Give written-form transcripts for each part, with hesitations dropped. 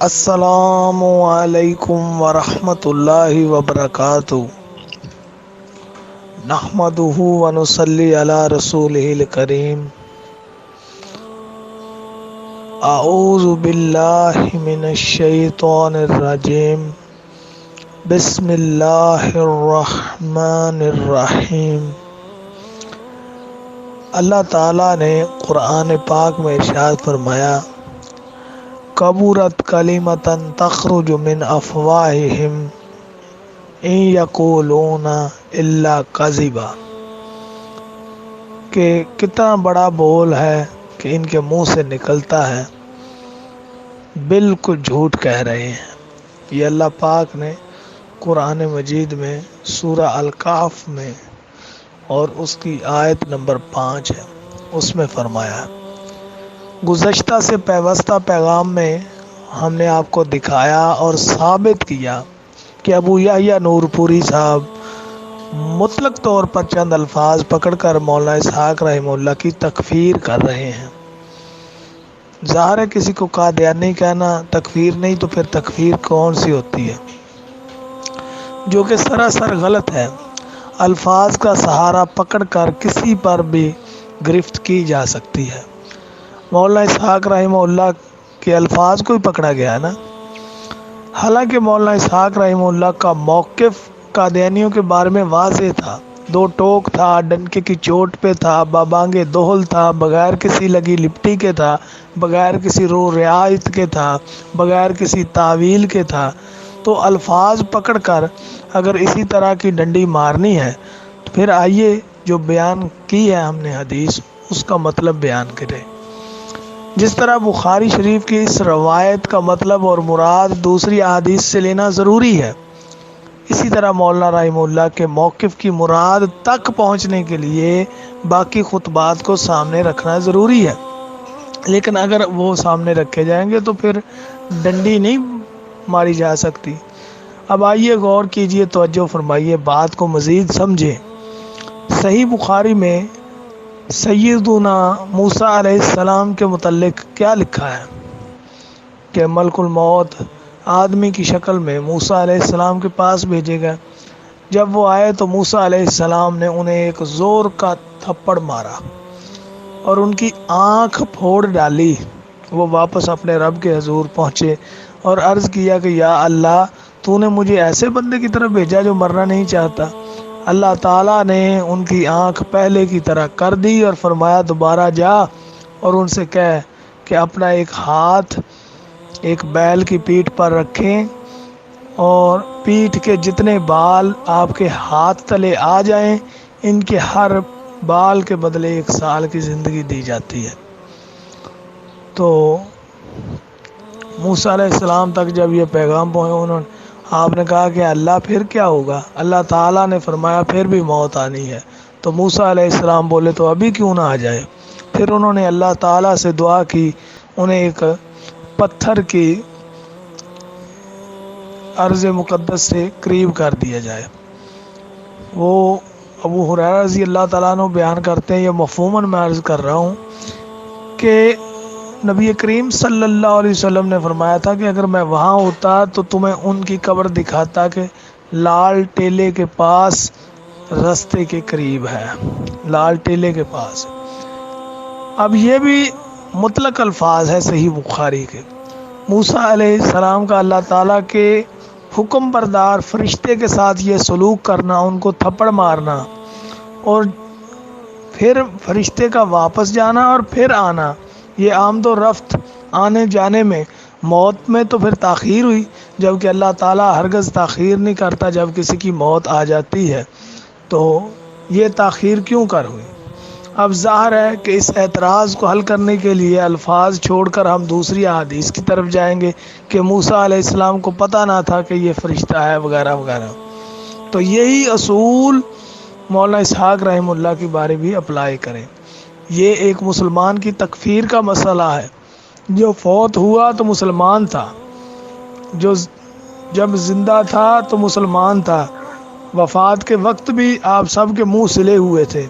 السلام علیکم ورحمۃ اللہ وبرکاتہ۔ نحمدہ ونصلی علی رسولہ الکریم۔ اعوذ باللہ من الشیطان الرجیم۔ بسم اللہ الرحمن الرحیم۔ اللہ تعالیٰ نے قرآن پاک میں ارشاد فرمایا، کبرت کلمۃ تخرج من افواہہم ان یقولون الا کذبا، کہ کتنا بڑا بول ہے کہ ان کے منہ سے نکلتا ہے، بالکل جھوٹ کہہ رہے ہیں۔ یہ اللہ پاک نے قرآن مجید میں سورہ الکہف میں اور اس کی آیت نمبر 5 ہے، اس میں فرمایا۔ گزشتہ سے پیوستہ پیغام میں ہم نے آپ کو دکھایا اور ثابت کیا کہ ابو یحییٰ نور پوری صاحب مطلق طور پر چند الفاظ پکڑ کر مولانا اسحاق رحمہ اللہ کی تکفیر کر رہے ہیں۔ ظاہر ہے کسی کو قادیانی کہنا تکفیر نہیں تو پھر تکفیر کون سی ہوتی ہے، جو کہ سراسر غلط ہے۔ الفاظ کا سہارا پکڑ کر کسی پر بھی گرفت کی جا سکتی ہے۔ مولانا اسحاق رحمہ اللہ کے الفاظ کو ہی پکڑا گیا ہے نا۔ حالانکہ مولانا اسحاق رحمہ اللہ کا موقف قادیانیوں کے بارے میں واضح تھا، دو ٹوک تھا، ڈنکے کی چوٹ پہ تھا، بابانگ دہل تھا، بغیر کسی لگی لپٹی کے تھا، بغیر کسی رو رعایت کے تھا، بغیر کسی تعویل کے تھا۔ تو الفاظ پکڑ کر اگر اسی طرح کی ڈنڈی مارنی ہے تو پھر آئیے جو بیان کی ہے ہم نے حدیث، اس کا مطلب بیان کرے۔ جس طرح بخاری شریف کی اس روایت کا مطلب اور مراد دوسری احادیث سے لینا ضروری ہے، اسی طرح مولانا رحمہ اللہ کے موقف کی مراد تک پہنچنے کے لیے باقی خطبات کو سامنے رکھنا ضروری ہے۔ لیکن اگر وہ سامنے رکھے جائیں گے تو پھر ڈنڈی نہیں ماری جا سکتی۔ اب آئیے غور کیجئے، توجہ فرمائیے، بات کو مزید سمجھیں۔ صحیح بخاری میں سیدنا موسیٰ علیہ السلام کے متعلق کیا لکھا ہے کہ ملک الموت آدمی کی شکل میں موسیٰ علیہ السلام کے پاس بھیجے گئے۔ جب وہ آئے تو موسیٰ علیہ السلام نے انہیں ایک زور کا تھپڑ مارا اور ان کی آنکھ پھوڑ ڈالی۔ وہ واپس اپنے رب کے حضور پہنچے اور عرض کیا کہ یا اللہ، تو نے مجھے ایسے بندے کی طرف بھیجا جو مرنا نہیں چاہتا۔ اللہ تعالیٰ نے ان کی آنکھ پہلے کی طرح کر دی اور فرمایا دوبارہ جا اور ان سے کہہ کہ اپنا ایک ہاتھ ایک بیل کی پیٹھ پر رکھیں اور پیٹھ کے جتنے بال آپ کے ہاتھ تلے آ جائیں، ان کے ہر بال کے بدلے 1 سال کی زندگی دی جاتی ہے۔ تو موسیٰ علیہ السلام تک جب یہ پیغام پہنچا، آپ نے کہا کہ اللہ پھر کیا ہوگا؟ اللہ تعالیٰ نے فرمایا پھر بھی موت آنی ہے۔ تو موسیٰ علیہ السلام بولے تو ابھی کیوں نہ آ جائے؟ پھر انہوں نے اللہ تعالیٰ سے دعا کی انہیں ایک پتھر کی ارض مقدس سے قریب کر دیا جائے۔ وہ ابو ہریرہ رضی اللہ تعالیٰ عنہ بیان کرتے ہیں، یہ مفہوماً میں عرض کر رہا ہوں کہ نبی کریم صلی اللہ علیہ وسلم نے فرمایا تھا کہ اگر میں وہاں ہوتا تو تمہیں ان کی قبر دکھاتا کہ لال ٹیلے کے پاس رستے کے قریب ہے، لال ٹیلے کے پاس۔ اب یہ بھی مطلق الفاظ ہے صحیح بخاری کے۔ موسیٰ علیہ السلام کا اللہ تعالیٰ کے حکم بردار فرشتے کے ساتھ یہ سلوک کرنا، ان کو تھپڑ مارنا اور پھر فرشتے کا واپس جانا اور پھر آنا، یہ آمد و رفت آنے جانے میں، موت میں تو پھر تاخیر ہوئی، جبکہ اللہ تعالیٰ ہرگز تاخیر نہیں کرتا۔ جب کسی کی موت آ جاتی ہے تو یہ تاخیر کیوں کر ہوئی؟ اب ظاہر ہے کہ اس اعتراض کو حل کرنے کے لیے الفاظ چھوڑ کر ہم دوسری احادیث کی طرف جائیں گے کہ موسیٰ علیہ السلام کو پتہ نہ تھا کہ یہ فرشتہ ہے وغیرہ وغیرہ۔ تو یہی اصول مولانا اسحاق رحمہ اللہ کی بارے بھی اپلائی کریں۔ یہ ایک مسلمان کی تکفیر کا مسئلہ ہے۔ جو فوت ہوا تو مسلمان تھا، جو جب زندہ تھا تو مسلمان تھا، وفات کے وقت بھی آپ سب کے منہ سلے ہوئے تھے۔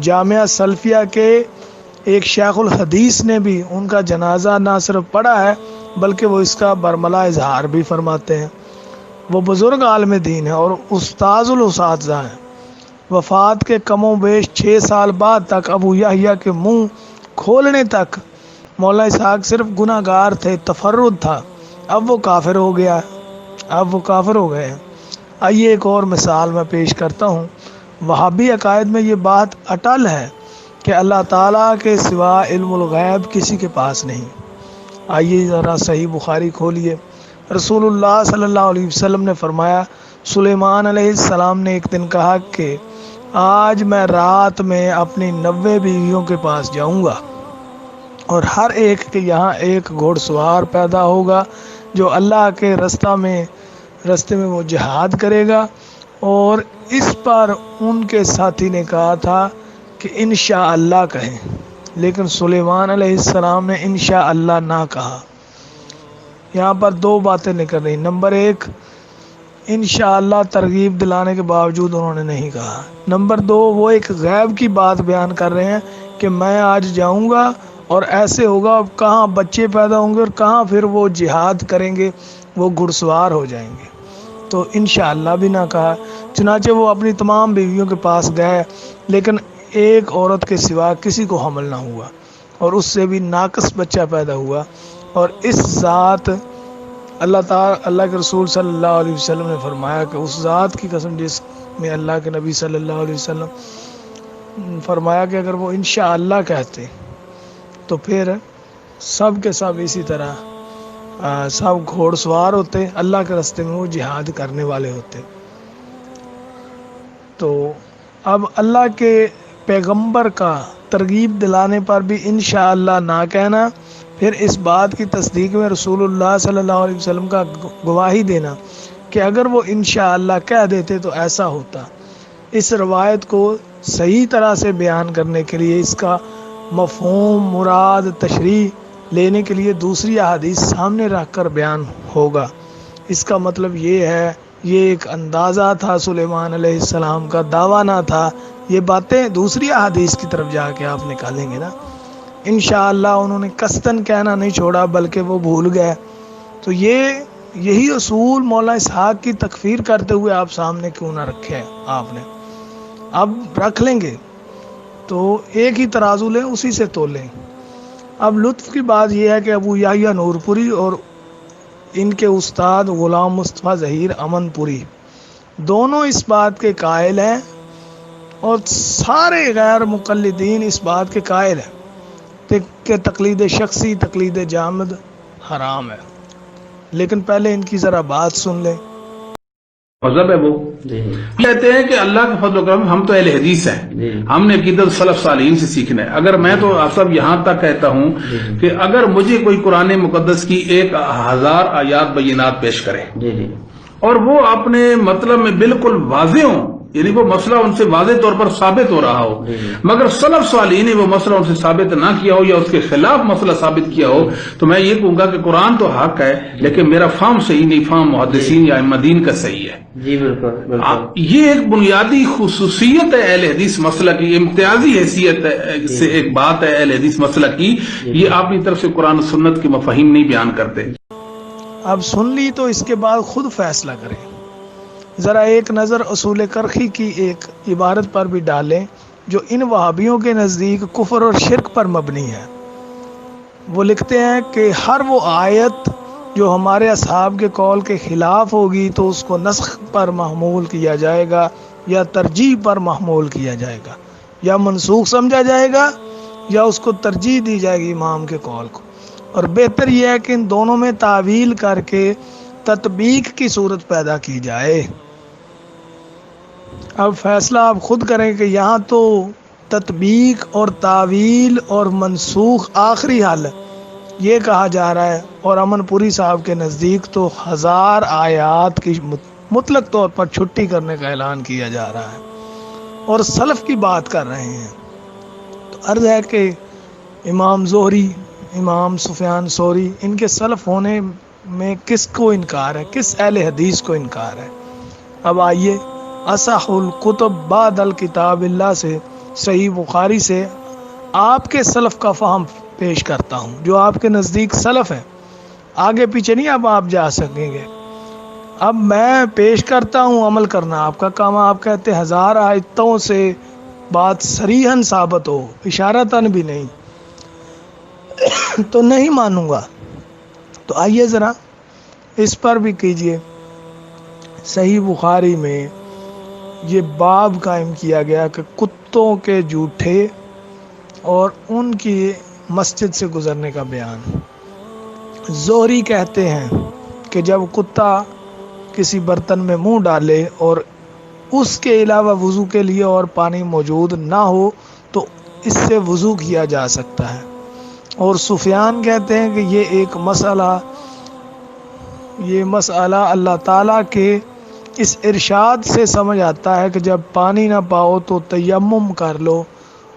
جامعہ سلفیہ کے ایک شیخ الحدیث نے بھی ان کا جنازہ نہ صرف پڑھا ہے بلکہ وہ اس کا برملا اظہار بھی فرماتے ہیں۔ وہ بزرگ عالم دین ہیں اور استاذ الاساتذہ ہیں۔ وفات کے کم و بیش 6 سال بعد تک ابو یحییٰ کے منہ کھولنے تک مولا اسحاق صرف گناہ گار تھے، تفرد تھا۔ اب وہ کافر ہو گیا ہے، اب وہ کافر ہو گئے ہیں۔ آئیے ایک اور مثال میں پیش کرتا ہوں۔ وہابی عقائد میں یہ بات اٹل ہے کہ اللہ تعالیٰ کے سوا علم الغیب کسی کے پاس نہیں۔ آئیے ذرا صحیح بخاری کھولیے۔ رسول اللہ صلی اللہ علیہ وسلم نے فرمایا، سلیمان علیہ السلام نے ایک دن کہا کہ آج میں رات میں اپنی 90 بیویوں کے پاس جاؤں گا اور ہر ایک کے یہاں ایک گھوڑ سوار پیدا ہوگا جو اللہ کے راستے میں وہ جہاد کرے گا، اور اس پر ان کے ساتھی نے کہا تھا کہ انشاءاللہ کہیں، لیکن سلیمان علیہ السلام نے انشاءاللہ نہ کہا۔ یہاں پر 2 باتیں نکل رہی۔ نمبر 1، انشاءاللہ ترغیب دلانے کے باوجود انہوں نے نہیں کہا۔ نمبر 2، وہ ایک غیب کی بات بیان کر رہے ہیں کہ میں آج جاؤں گا اور ایسے ہوگا، کہاں بچے پیدا ہوں گے اور کہاں پھر وہ جہاد کریں گے، وہ گھڑ سوار ہو جائیں گے۔ تو انشاءاللہ بھی نہ کہا۔ چنانچہ وہ اپنی تمام بیویوں کے پاس گئے، لیکن ایک عورت کے سوا کسی کو حمل نہ ہوا، اور اس سے بھی ناقص بچہ پیدا ہوا۔ اور اس ذات اللہ کے رسول صلی اللہ علیہ وسلم نے فرمایا کہ اس ذات کی قسم جس میں اللہ کے نبی صلی اللہ علیہ وسلم فرمایا کہ اگر وہ انشاءاللہ کہتے تو پھر سب کے سب اسی طرح سب گھوڑ سوار ہوتے، اللہ کے راستے میں وہ جہاد کرنے والے ہوتے۔ تو اب اللہ کے پیغمبر کا ترغیب دلانے پر بھی انشاءاللہ نہ کہنا، پھر اس بات کی تصدیق میں رسول اللہ صلی اللہ علیہ وسلم کا گواہی دینا کہ اگر وہ انشاءاللہ کہہ دیتے تو ایسا ہوتا۔ اس روایت کو صحیح طرح سے بیان کرنے کے لیے اس کا مفہوم، مراد، تشریح لینے کے لیے دوسری احادیث سامنے رکھ کر بیان ہوگا۔ اس کا مطلب یہ ہے، یہ ایک اندازہ تھا سلیمان علیہ السلام کا، دعویٰ نہ تھا۔ یہ باتیں دوسری احادیث کی طرف جا کے آپ نکالیں گے نا۔ انشاءاللہ انہوں نے قصداً کہنا نہیں چھوڑا، بلکہ وہ بھول گئے۔ تو یہی اصول مولا اسحاق کی تکفیر کرتے ہوئے آپ سامنے کیوں نہ رکھے ہیں؟ آپ نے اب رکھ لیں گے تو ایک ہی ترازو لیں، اسی سے تولیں۔ اب لطف کی بات یہ ہے کہ ابو یحییٰ نور پوری اور ان کے استاد غلام مصطفیٰ ظہیر امن پوری دونوں اس بات کے قائل ہیں، اور سارے غیر مقلدین اس بات کے قائل ہیں کہ تقلید شخصی، تقلید جامد حرام ہے۔ لیکن پہلے ان کی ذرا بات سن لیں۔ مذہب ہے وہ کہتے ہیں کہ اللہ کا فضل و کرم، ہم تو اہل حدیث ہیں، ہم نے عقیدت سلف صالحین سے سیکھنا ہے۔ اگر میں تو سب یہاں تک کہتا ہوں کہ اگر مجھے کوئی قرآن مقدس کی 1000 آیات بینات پیش کرے اور وہ اپنے مطلب میں بالکل واضح ہوں، یعنی وہ مسئلہ ان سے واضح طور پر ثابت ہو رہا ہو، مگر سلف صالحین نے وہ مسئلہ ان سے ثابت نہ کیا ہو یا اس کے خلاف مسئلہ ثابت کیا ہو، تو میں یہ کہوں گا کہ قرآن تو حق ہے لیکن میرا فہم صحیح نہیں، فہم محدثین یا ائمہ دین کا صحیح ہے۔ جی بالکل۔ یہ ایک بنیادی خصوصیت ہے اہل حدیث مسئلہ کی، امتیازی حیثیت سے ایک بات ہے اہل حدیث مسئلہ کی، یہ آپ کی طرف سے قرآن و سنت کے مفاہیم نہیں بیان کرتے۔ اب سن لی تو اس کے بعد خود فیصلہ کریں۔ ذرا ایک نظر اصول کرخی کی ایک عبارت پر بھی ڈالیں جو ان وہابیوں کے نزدیک کفر اور شرک پر مبنی ہے۔ وہ لکھتے ہیں کہ ہر وہ آیت جو ہمارے اصحاب کے قول کے خلاف ہوگی تو اس کو نسخ پر محمول کیا جائے گا یا ترجیح پر محمول کیا جائے گا، یا منسوخ سمجھا جائے گا یا اس کو ترجیح دی جائے گی امام کے قول کو، اور بہتر یہ ہے کہ ان دونوں میں تعویل کر کے تطبیق کی صورت پیدا کی جائے۔ اب فیصلہ آپ خود کریں کہ یہاں تو تطبیق اور تعویل اور منسوخ آخری حل یہ کہا جا رہا ہے، اور امن پوری صاحب کے نزدیک تو 1000 آیات کی مطلق طور پر چھٹی کرنے کا اعلان کیا جا رہا ہے، اور سلف کی بات کر رہے ہیں۔ تو عرض ہے کہ امام زہری، امام سفیان ثوری، ان کے سلف ہونے میں کس کو انکار ہے، کس اہل حدیث کو انکار ہے؟ اب آئیے اصح الکتب بعد الکتاب اللہ سے، صحیح بخاری سے آپ کے سلف کا فہم پیش کرتا ہوں، جو آپ کے نزدیک سلف ہے۔ آگے پیچھے نہیں اب آپ جا سکیں گے. اب میں پیش کرتا ہوں، عمل کرنا آپ کا کام. آپ کہتے 1000 آیتوں سے بات صریحاً ثابت ہو، اشارتاً بھی نہیں، تو نہیں مانوں گا. تو آئیے ذرا اس پر بھی کیجئے. صحیح بخاری میں یہ باب قائم کیا گیا کہ کتوں کے جھوٹے اور ان کی مسجد سے گزرنے کا بیان. زہری کہتے ہیں کہ جب کتا کسی برتن میں منہ ڈالے اور اس کے علاوہ وضو کے لیے اور پانی موجود نہ ہو تو اس سے وضو کیا جا سکتا ہے. اور سفیان کہتے ہیں کہ یہ مسئلہ اللہ تعالیٰ کے اس ارشاد سے سمجھ آتا ہے کہ جب پانی نہ پاؤ تو تیمم کر لو،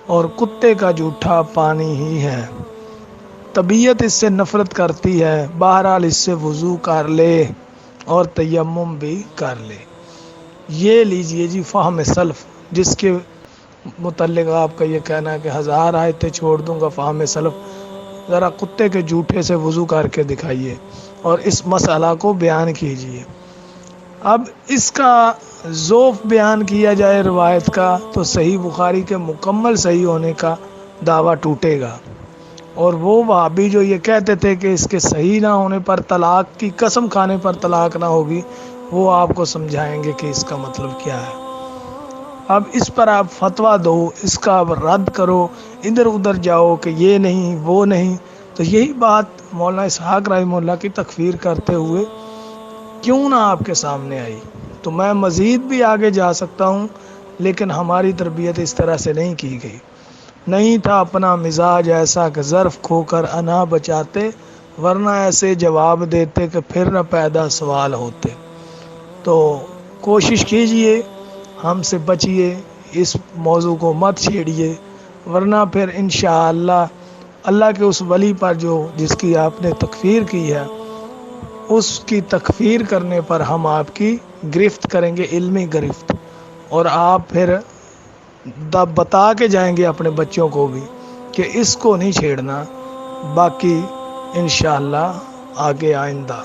اور کتے کا جھوٹا پانی ہی ہے. طبیعت اس سے نفرت کرتی ہے، بہرحال اس سے وضو کر لے اور تیمم بھی کر لے. یہ لیجئے جی فہم سلف، جس کے متعلق آپ کا یہ کہنا ہے کہ 1000 آیتیں چھوڑ دوں گا. فہم سلف ذرا کتے کے جھوٹے سے وضو کر کے دکھائیے اور اس مسئلہ کو بیان کیجئے. اب اس کا ذوف بیان کیا جائے روایت کا تو صحیح بخاری کے مکمل صحیح ہونے کا دعویٰ ٹوٹے گا. اور وہ وہابی جو یہ کہتے تھے کہ اس کے صحیح نہ ہونے پر طلاق کی قسم کھانے پر طلاق نہ ہوگی، وہ آپ کو سمجھائیں گے کہ اس کا مطلب کیا ہے. اب اس پر آپ فتویٰ دو، اس کا اب رد کرو، ادھر ادھر جاؤ کہ یہ نہیں وہ نہیں. تو یہی بات مولانا اسحاق رحمہ اللہ کی تکفیر کرتے ہوئے کیوں نہ آپ کے سامنے آئی. تو میں مزید بھی آگے جا سکتا ہوں، لیکن ہماری تربیت اس طرح سے نہیں کی گئی. نہیں تھا اپنا مزاج ایسا کہ ظرف کھو کر انا بچاتے، ورنہ ایسے جواب دیتے کہ پھر نہ پیدا سوال ہوتے. تو کوشش کیجئے، ہم سے بچیے، اس موضوع کو مت چھیڑیے، ورنہ پھر انشاءاللہ اللہ کے اس ولی پر جس کی آپ نے تکفیر کی ہے، اس کی تکفیر کرنے پر ہم آپ کی گرفت کریں گے، علمی گرفت. اور آپ پھر بتا کے جائیں گے اپنے بچوں کو بھی کہ اس کو نہیں چھیڑنا. باقی انشاءاللہ آگے آئندہ